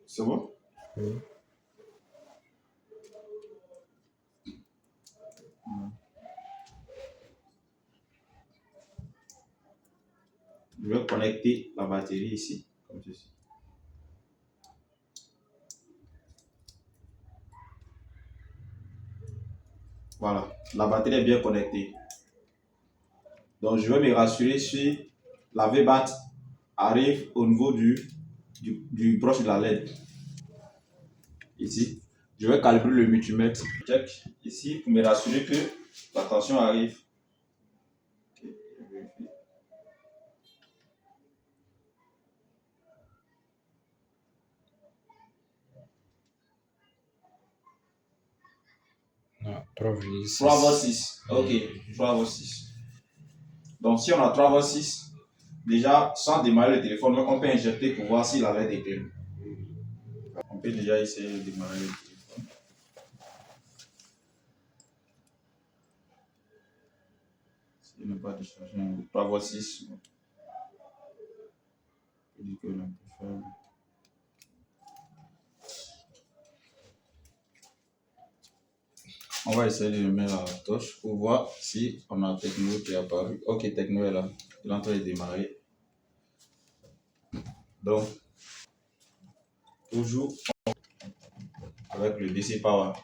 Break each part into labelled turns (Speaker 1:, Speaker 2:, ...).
Speaker 1: C'est bon?
Speaker 2: Oui.
Speaker 1: Je vais connecter la batterie ici, comme ceci. Voilà, la batterie est bien connectée. Donc, je vais me rassurer si la V-BAT arrive au niveau du broche de la LED. Ici, je vais calibrer le multimètre. Check ici pour me rassurer que la tension arrive.
Speaker 2: Non, 3,6.
Speaker 1: 3,6. Ok, 3,6. Donc, si on a 3,6, déjà, sans démarrer le téléphone, on peut injecter pour voir si la LED est pleine. On peut déjà essayer de démarrer le téléphone. S'il n'y a pas de chargement, 3,6. Je dis que l'on peut faire. On va essayer de mettre la touche pour voir si on a Techno qui est apparu. Ok, Techno est là. Il est en train de démarrer. Donc, toujours avec le DC Power.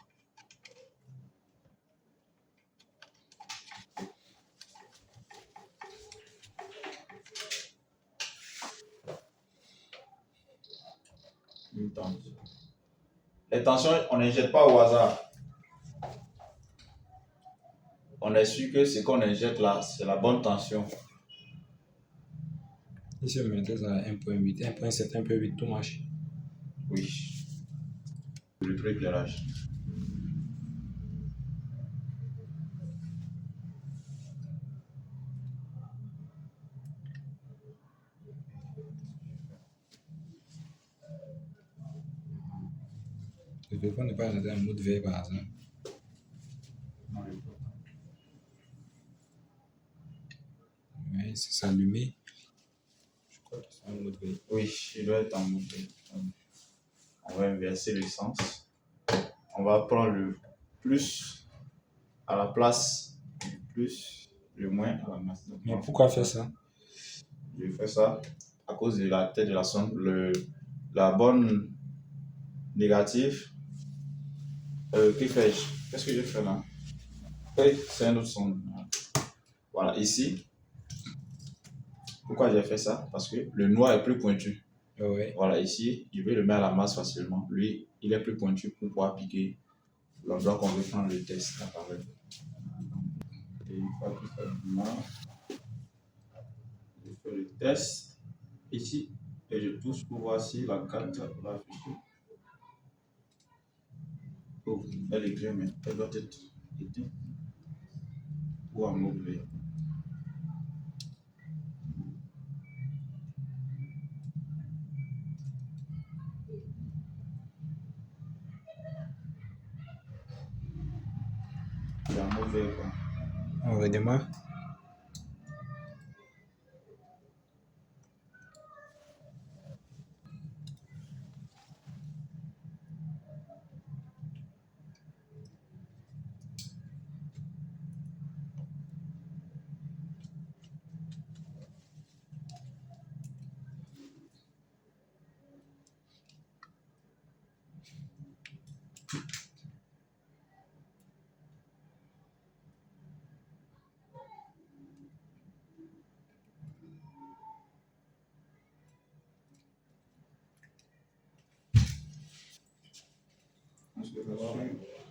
Speaker 1: Une tension. Les tensions, on n'injecte pas au hasard. On est sûr que ce qu'on injecte là, c'est la bonne tension.
Speaker 2: Ici, on mettait ça à 1.8, 1.7, 1.8, tout marche.
Speaker 1: Oui. Le prééclairage.
Speaker 2: Le téléphone n'est pas dans un mode veille par hasard. Oui, c'est s'allumer. Je crois que c'est un mode veille.
Speaker 1: Oui, il doit être en mode. On va inverser le sens. On va prendre le plus à la place du plus, le moins à la masse.
Speaker 2: Mais pourquoi faire ça?
Speaker 1: Je fais ça à cause de la tête de la sonde, la bonne négative. Que fais-je? Qu'est-ce que je fais là? Oui, c'est un autre son. Voilà, ici. Pourquoi j'ai fait ça? Parce que le noir est plus pointu.
Speaker 2: Ouais.
Speaker 1: Voilà, ici, je vais le mettre à la masse facilement. Lui, il est plus pointu pour pouvoir piquer l'endroit qu'on veut prendre le test. Et une fois que ça démarre, je fais le test ici et je touche pour voir si la carte va afficher. Oh, elle est claire, mais elle doit être éteinte ou en mode vert. Il est en mode vert, quoi.
Speaker 2: On redémarre.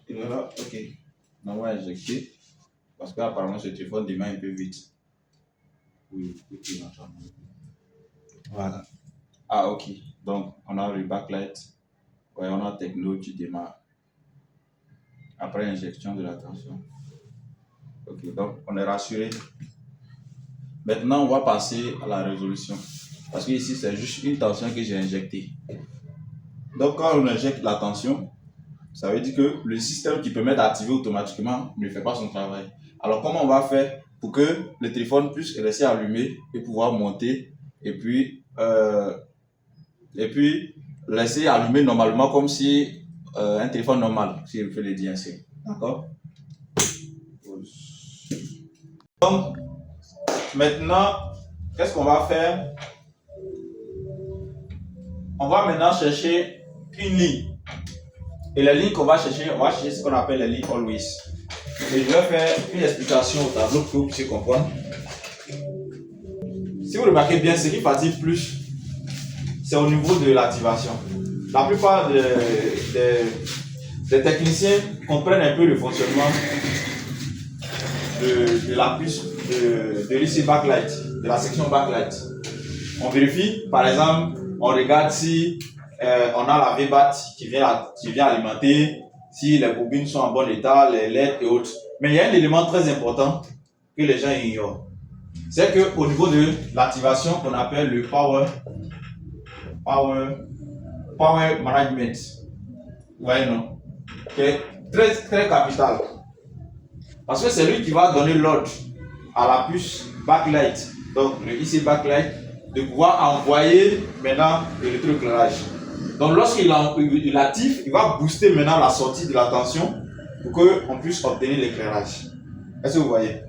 Speaker 1: Il est là, ok. On va injecter parce qu'apparemment ce téléphone démarre un peu vite. Oui, oui, voilà. Ah, ok. Donc, on a le backlight. Ouais, on a Techno qui démarre. Après injection de la tension. Ok, donc on est rassuré. Maintenant, on va passer à la résolution. Parce que ici, c'est juste une tension que j'ai injectée. Donc, quand on injecte la tension, ça veut dire que le système qui permet d'activer automatiquement ne fait pas son travail. Alors, comment on va faire pour que le téléphone puisse rester allumé et pouvoir monter et puis laisser allumer normalement comme si un téléphone normal, si je peux le dire ainsi. D'accord? Donc, maintenant, qu'est-ce qu'on va faire? On va maintenant chercher une ligne. Et la ligne qu'on va chercher, on va chercher ce qu'on appelle la ligne always. Et je vais faire une explication au tableau pour que vous puissiez comprendre. Si vous remarquez bien, ce qui fatigue plus, c'est au niveau de l'activation. La plupart des techniciens comprennent un peu le fonctionnement de la puce de l'IC backlight, de la section backlight. On vérifie, par exemple, on regarde si on a la V-BAT qui vient alimenter, si les bobines sont en bon état, les LED et autres. Mais il y a un élément très important que les gens ignorent. C'est qu'au niveau de l'activation qu'on appelle le power management. Vous voyez, non? Okay. Très, très capital. Parce que c'est lui qui va donner l'ordre à la puce backlight, donc le IC backlight, de pouvoir envoyer maintenant l'électroéclairage. Donc lorsqu'il active, il va booster maintenant la sortie de la tension pour qu'on puisse obtenir l'éclairage. Est-ce que vous voyez?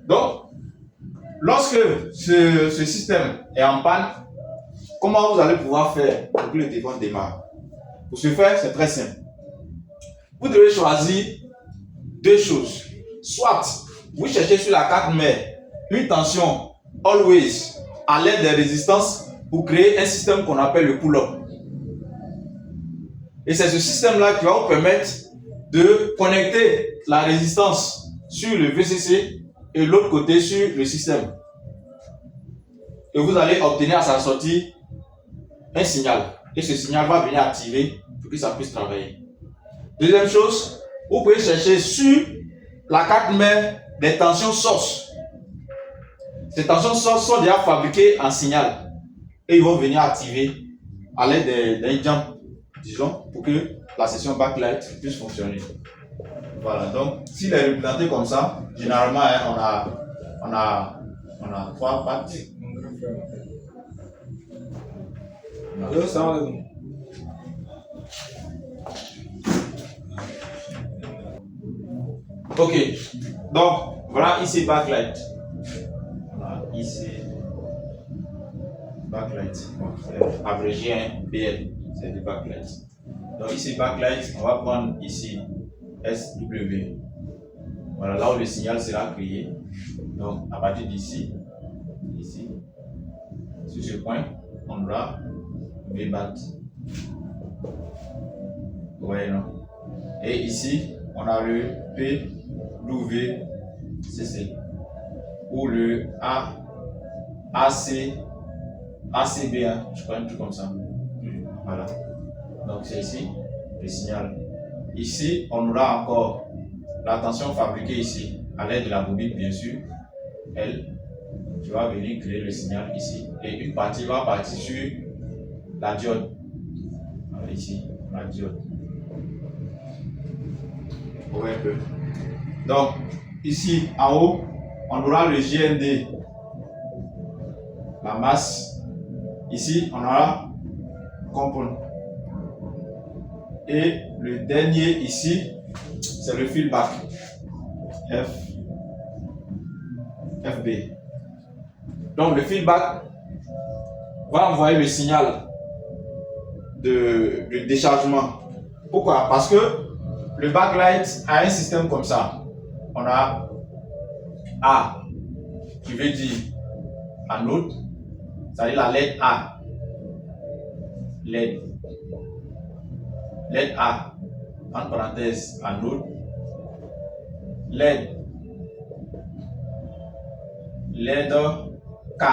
Speaker 1: Donc, lorsque ce système est en panne, comment vous allez pouvoir faire pour que le téléphone démarre? Pour ce faire, c'est très simple. Vous devez choisir deux choses. Soit vous cherchez sur la carte mère une tension always à l'aide des résistances pour créer un système qu'on appelle le pull-up. Et c'est ce système-là qui va vous permettre de connecter la résistance sur le VCC et l'autre côté sur le système. Et vous allez obtenir à sa sortie un signal. Et ce signal va venir activer pour que ça puisse travailler. Deuxième chose, vous pouvez chercher sur la carte mère des tensions sources. Ces tensions sources sont déjà fabriquées en signal. Et ils vont venir activer à l'aide d'un jump, disons, pour que la session backlight puisse fonctionner. Voilà, donc s'il est représenté comme ça, généralement on a trois pattes. Ok, donc voilà ici backlight. Voilà ici backlight. Bon, c'est abrégé hein, BL, c'est du backlight. Donc ici backlight, on va prendre ici SW. Voilà là où le signal sera créé. Donc à partir d'ici, ici, sur ce point, on aura VBAT. Vous voyez non? Et ici, on a le PWCC ou le ACBA, je crois un truc comme ça. Voilà. Donc c'est ici le signal. Ici, on aura encore la tension fabriquée ici à l'aide de la bobine, bien sûr. Elle, qui va venir créer le signal ici. Et une partie va partir sur la diode. Voilà, ici, la diode. Vous voyez un peu. Donc, ici, en haut, on aura le GND, la masse. Ici, on aura component. Et le dernier ici, c'est le feedback. FB. Donc, le feedback va envoyer le signal de déchargement. Pourquoi? Parce que le backlight a un système comme ça. On a A, qui veut dire anode, c'est-à-dire la LED A. LED A, entre parenthèses, anode. LED K,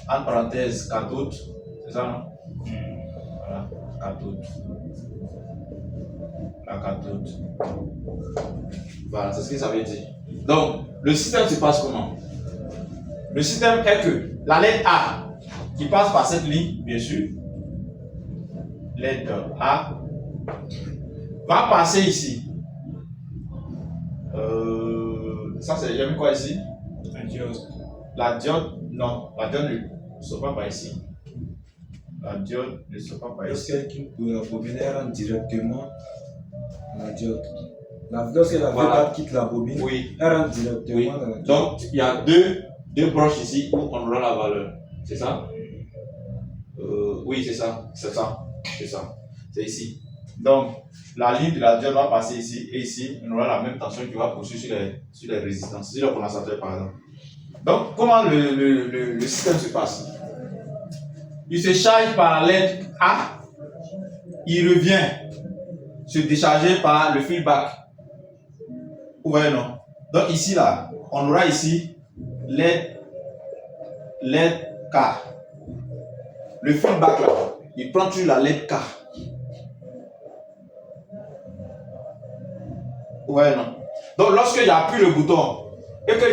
Speaker 1: entre parenthèses, cathode. C'est ça, non? Voilà, cathode. La cathode. Voilà, c'est ce que ça veut dire. Donc, le système se passe comment? Le système est que la LED A qui passe par cette ligne, bien sûr, LED A, va passer ici. Ça, c'est jamais quoi ici? La diode, non, la diode ne sort pas par ici. la diode ne sort pas par ici.
Speaker 2: Lorsqu'elle quitte la bobine, elle rentre directement dans la diode. Lorsque la
Speaker 1: Voilà.
Speaker 2: V4 quitte la bobine,
Speaker 1: Oui.
Speaker 2: elle rentre directement
Speaker 1: Oui.
Speaker 2: dans la diode.
Speaker 1: Donc, il y a deux branches ici où on aura la valeur. C'est ça? Oui, c'est ça. C'est ça. C'est ça. C'est ici. Donc, la ligne de la diode va passer ici et ici, on aura la même tension qui va poursuivre sur les résistances, sur le condensateur par exemple. Donc, comment le système se passe? Il se charge par la lettre A, il revient se décharger par le feedback. Vous voyez, non? Donc, ici, là, on aura ici lettre K. Le feedback, là, il prend toujours la lettre K. Ouais, non. Donc, lorsqu'il n'y a plus le bouton et que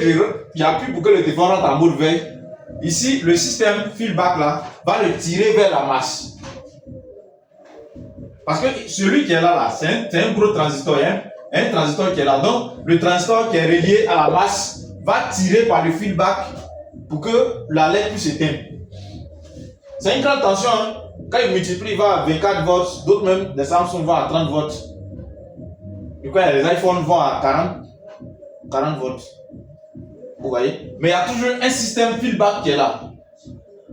Speaker 1: il n'y a plus pour que le téléphone rentre en mode veille, ici, le système feedback là va le tirer vers la masse. Parce que celui qui est là, c'est un gros transistor, hein? Un transistor qui est là. Donc, le transistor qui est relié à la masse va tirer par le feedback pour que la LED puisse s'éteindre. C'est une grande tension. Hein? Quand il multiplie, il va à 24 volts. D'autres même, des Samsung vont à 30 volts. Du coup, les iPhones vont à 40 volts. Vous voyez? Mais il y a toujours un système feedback qui est là.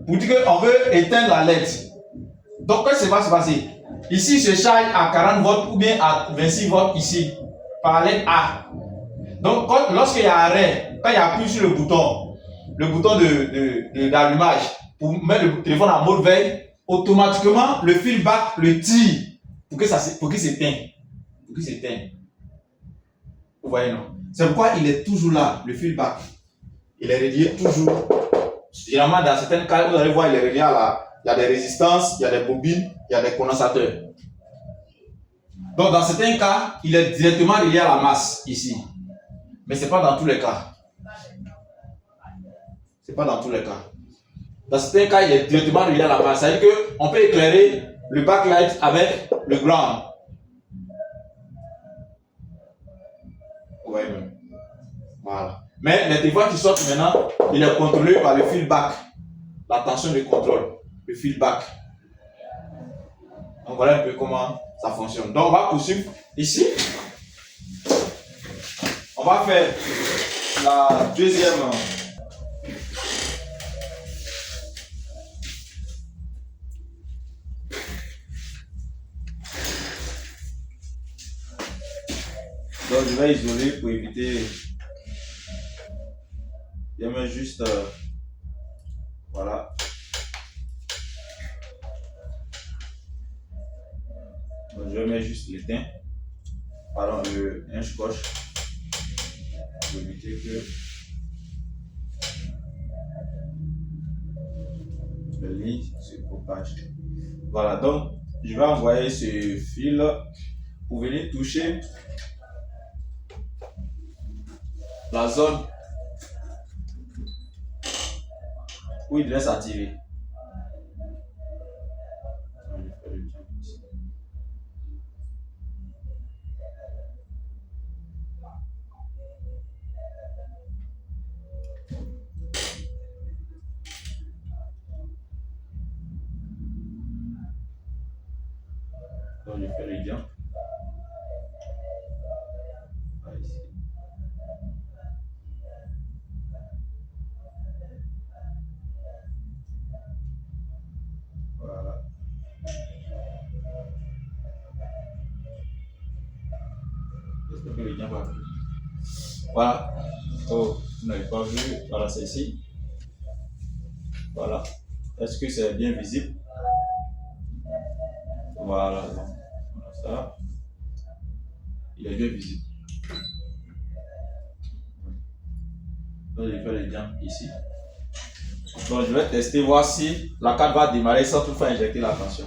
Speaker 1: Pour dire qu'on veut éteindre la LED. Donc, qu'est-ce qui va se passer? Ici, il se charge à 40 volts ou bien à 26 volts ici, par la lettre A. Donc, lorsqu'il y a arrêt, quand il appuie sur le bouton d'allumage pour mettre le téléphone en mode veille, automatiquement, le feedback le tire pour qu'il s'éteigne. Pour qu'il s'éteigne. Vous voyez, non? C'est pourquoi il est toujours là, le feedback. Il est relié toujours. Généralement, dans certains cas, vous allez voir, il est relié il y a des résistances, il y a des bobines, il y a des condensateurs. Donc, dans certains cas, il est directement relié à la masse, ici. Mais ce n'est pas dans tous les cas. Ce n'est pas dans tous les cas. Dans certains cas, il est directement relié à la masse. C'est-à-dire qu'on peut éclairer le backlight avec le ground. Vous voyez même. Voilà. Mais les téléphones qui sortent maintenant, il est contrôlé par le feedback. La tension de contrôle. Le feedback. Donc voilà un peu comment ça fonctionne. Donc on va poursuivre ici. On va faire la deuxième. Donc je vais isoler pour éviter. Je mets juste voilà. Donc, je mets juste l'étain. Pardon, un scotch. Pour éviter que le ligne se propage. Voilà, donc je vais envoyer ce fil pour venir toucher la zone où il devait s'activer. Donc je fais le diamant. Ici. Voilà. J'espère que le diamant va plus. Voilà. Oh, vous n'avez pas vu. Voilà, c'est ici. Voilà. Est-ce que c'est bien visible? Voilà. Voilà ça. Il est bien visible. Donc, je vais le diamant ici. Donc, je vais tester, voir si la carte va démarrer sans toutefois injecter la tension.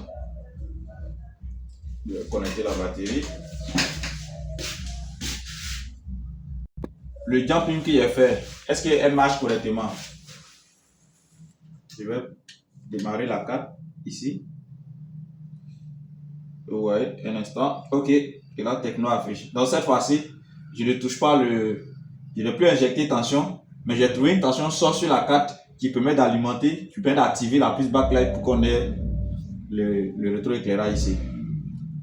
Speaker 1: Je vais connecter la batterie. Le jumping qui est fait, est-ce qu'elle marche correctement? Je vais démarrer la carte ici. Vous voyez, un instant. Ok, et là, techno affiche. Donc, cette fois-ci, je ne touche pas je n'ai plus injecté tension, mais j'ai trouvé une tension sort sur la carte qui permet d'alimenter, qui permet d'activer la puce backlight pour qu'on ait le rétroéclairage ici.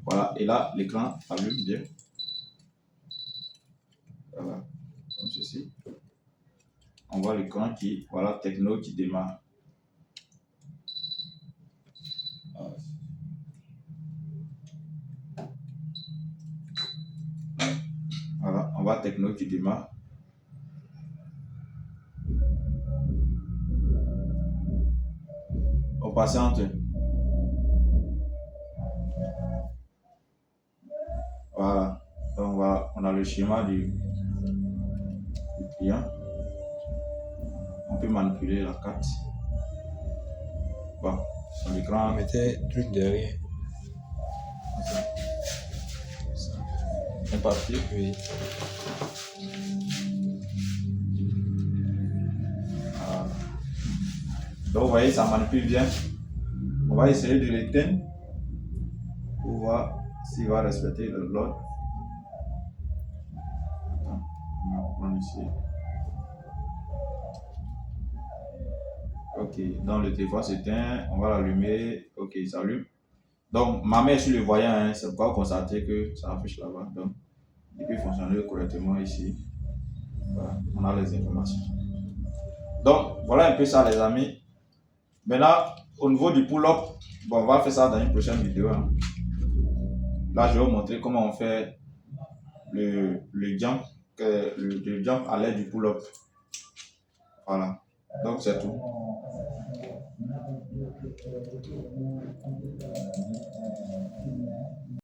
Speaker 1: Voilà, et là, l'écran allume bien. Voilà, comme ceci. On voit l'écran qui, voilà, techno qui démarre. Voilà, on voit techno qui démarre. On patiente. Voilà, donc voilà, on a le schéma du client. On peut manipuler la carte. Bon, sur l'écran.
Speaker 2: Mettez truc derrière.
Speaker 1: C'est parti.
Speaker 2: Oui.
Speaker 1: Voilà. Donc, vous voyez, ça manipule bien. On va essayer de l'éteindre pour voir s'il va respecter l'ordre. On va prendre ici. Ok, donc le téléphone s'éteint, on va l'allumer. Ok, il s'allume. Donc, ma main est sur le voyant, hein, c'est pourquoi vous constatez que ça affiche là-bas. Donc, il peut fonctionner correctement ici. Voilà, on a les informations. Donc, voilà un peu ça, les amis. Maintenant, au niveau du pull-up, bon, on va faire ça dans une prochaine vidéo. Hein. Là, je vais vous montrer comment on fait le jump, le jump à l'aide du pull-up. Voilà, donc c'est tout.